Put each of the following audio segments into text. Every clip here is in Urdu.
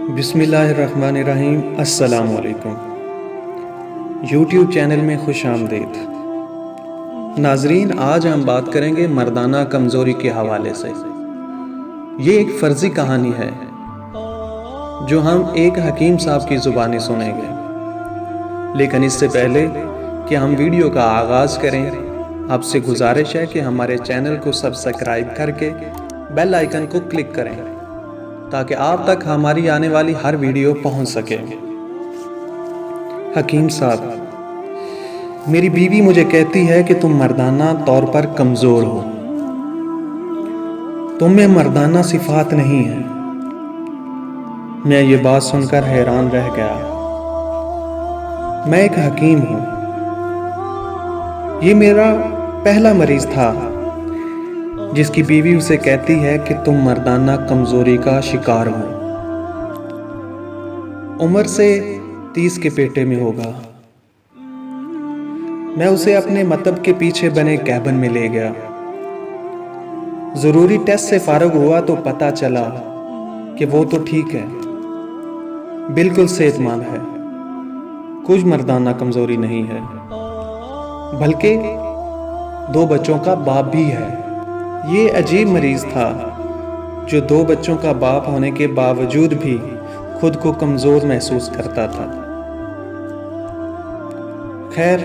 بسم اللہ الرحمن الرحیم۔ السلام علیکم۔ یوٹیوب چینل میں خوش آمدید۔ ناظرین، آج ہم بات کریں گے مردانہ کمزوری کے حوالے سے۔ یہ ایک فرضی کہانی ہے جو ہم ایک حکیم صاحب کی زبانی سنیں گے، لیکن اس سے پہلے کہ ہم ویڈیو کا آغاز کریں، آپ سے گزارش ہے کہ ہمارے چینل کو سبسکرائب کر کے بیل آئیکن کو کلک کریں تاکہ آپ تک ہماری آنے والی ہر ویڈیو پہنچ سکے۔ حکیم صاحب: میری بیوی مجھے کہتی ہے کہ تم مردانہ طور پر کمزور ہو، تم میں مردانہ صفات نہیں ہیں۔ میں یہ بات سن کر حیران رہ گیا۔ میں ایک حکیم ہوں، یہ میرا پہلا مریض تھا جس کی بیوی اسے کہتی ہے کہ تم مردانہ کمزوری کا شکار ہو۔ عمر سے 30 کے پیٹے میں ہوگا۔ میں اسے اپنے مطب کے پیچھے بنے کیبن میں لے گیا۔ ضروری ٹیسٹ سے فارغ ہوا تو پتہ چلا کہ وہ تو ٹھیک ہے، بالکل صحت مند ہے، کچھ مردانہ کمزوری نہیں ہے، بلکہ 2 بچوں کا باپ بھی ہے۔ یہ عجیب مریض تھا جو 2 بچوں کا باپ ہونے کے باوجود بھی خود کو کمزور محسوس کرتا تھا۔ خیر،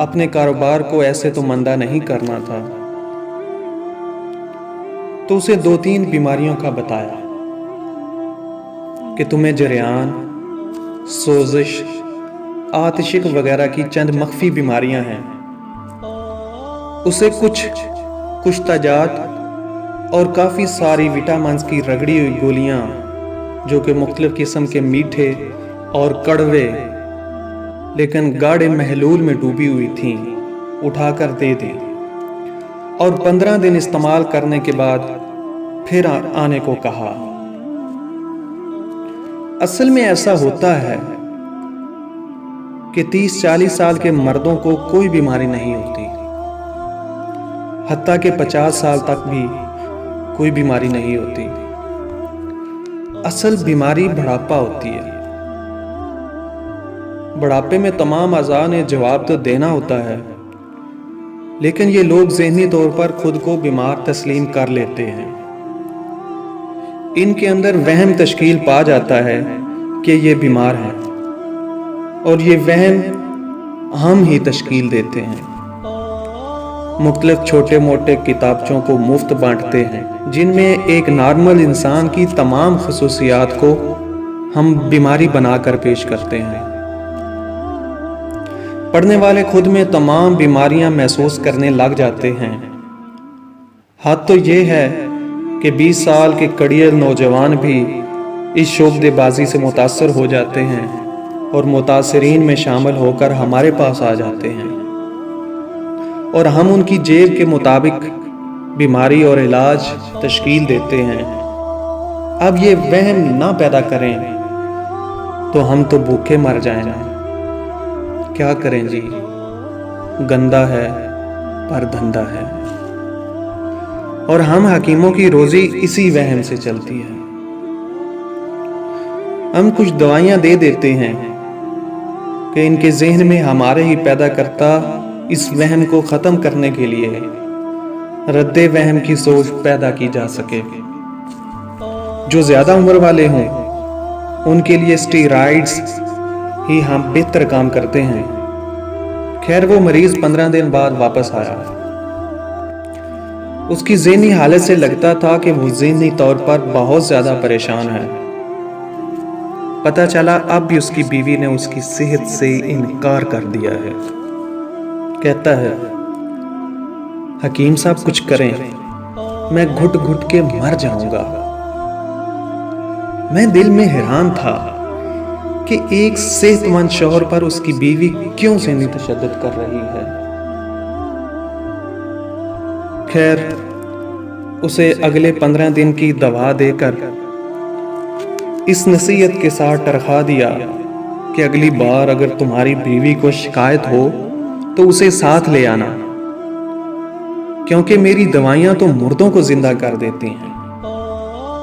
اپنے کاروبار کو ایسے تو مندہ نہیں کرنا تھا، تو اسے 2-3 بیماریوں کا بتایا کہ تمہیں جریان، سوزش، آتشک وغیرہ کی چند مخفی بیماریاں ہیں۔ اسے کچھ کشتہ جات اور کافی ساری وٹامنز کی رگڑی ہوئی گولیاں جو کہ مختلف قسم کے میٹھے اور کڑوے لیکن گاڑھے محلول میں ڈوبی ہوئی تھیں اٹھا کر دے دی، اور 15 دن استعمال کرنے کے بعد پھر آنے کو کہا۔ اصل میں ایسا ہوتا ہے کہ 30-40 سال کے مردوں کو کوئی بیماری نہیں ہوتی، حتیٰ کہ 50 سال تک بھی کوئی بیماری نہیں ہوتی۔ اصل بیماری بڑھاپا ہوتی ہے۔ بڑھاپے میں تمام اعضاء نے جواب تو دینا ہوتا ہے، لیکن یہ لوگ ذہنی طور پر خود کو بیمار تسلیم کر لیتے ہیں۔ ان کے اندر وہم تشکیل پا جاتا ہے کہ یہ بیمار ہیں، اور یہ وہم ہم ہی تشکیل دیتے ہیں۔ مختلف چھوٹے موٹے کتابچوں کو مفت بانٹتے ہیں جن میں ایک نارمل انسان کی تمام خصوصیات کو ہم بیماری بنا کر پیش کرتے ہیں۔ پڑھنے والے خود میں تمام بیماریاں محسوس کرنے لگ جاتے ہیں۔ حد تو یہ ہے کہ 20 سال کے کڑیل نوجوان بھی اس شعبدے بازی سے متاثر ہو جاتے ہیں اور متاثرین میں شامل ہو کر ہمارے پاس آ جاتے ہیں، اور ہم ان کی جیب کے مطابق بیماری اور علاج تشکیل دیتے ہیں۔ اب یہ وہم نہ پیدا کریں تو ہم تو بھوکے مر جائیں گے۔ کیا کریں جی، گندا ہے پر دھندا ہے، اور ہم حکیموں کی روزی اسی وہم سے چلتی ہے۔ ہم کچھ دوائیاں دے دیتے ہیں کہ ان کے ذہن میں ہمارے ہی پیدا کرتا اس وہم کو ختم کرنے کے لیے رد وہم کی سوچ پیدا کی جا سکے۔ جو زیادہ عمر والے ہوں ان کے لیے اسٹیرائڈز ہی ہم بہتر کام کرتے ہیں۔ خیر، وہ مریض 15 دن بعد واپس آیا۔ اس کی ذہنی حالت سے لگتا تھا کہ وہ ذہنی طور پر بہت زیادہ پریشان ہے۔ پتہ چلا اب بھی اس کی بیوی نے اس کی صحت سے انکار کر دیا ہے۔ کہتا ہے، حکیم صاحب کچھ کریں، میں گھٹ گھٹ کے مر جاؤں گا۔ میں دل میں حیران تھا کہ ایک صحت مند شوہر پر اس کی بیوی کیوں ذہنی تشدد کر رہی ہے۔ خیر، اسے اگلے 15 دن کی دوا دے کر اس نصیحت کے ساتھ ٹرخا دیا کہ اگلی بار اگر تمہاری بیوی کو شکایت ہو تو اسے ساتھ لے آنا، کیونکہ میری دوائیاں تو مردوں کو زندہ کر دیتی ہیں۔